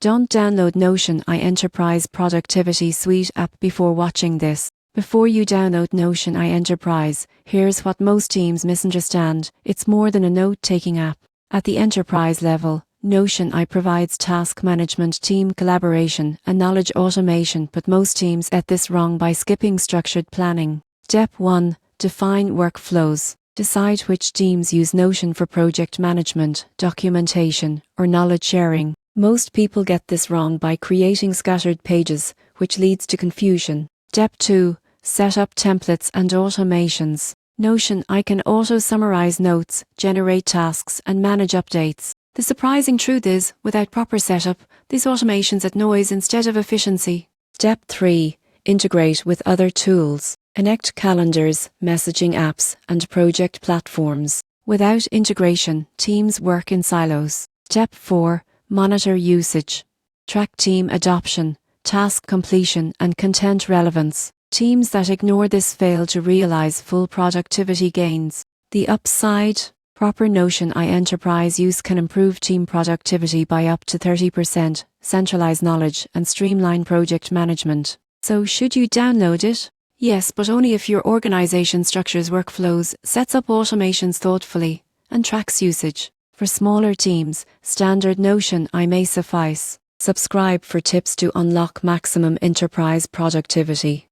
Don't download Notion Enterprise Productivity Suite app before watching this. Before you download Notion Enterprise, here's what most teams misunderstand. It's more than a note-taking app. At the enterprise level, Notion provides task management, team collaboration, and knowledge automation, but most teams get this wrong by skipping structured planning. Step 1. Define workflows. Decide which teams use Notion for project management, documentation, or knowledge sharing. Most people get this wrong by creating scattered pages, which leads to confusion. Step 2. Set up templates and automations. Notion can auto-summarize notes, generate tasks, and manage updates. The surprising truth is, without proper setup, these automations add noise instead of efficiency. Step 3. Integrate with other tools. Connect calendars, messaging apps, and project platforms. Without integration, teams work in silos. Step 4. Monitor usage. Track team adoption, task completion, and content relevance. Teams that ignore this fail to realize full productivity gains. The upside: proper Notion Enterprise use can improve team productivity by up to 30%, centralize knowledge, and streamline project management. So should you download it? Yes, but only if your organization structures workflows, sets up automations thoughtfully, and tracks usage. For smaller teams, standard Notion may suffice. Subscribe for tips to unlock maximum enterprise productivity.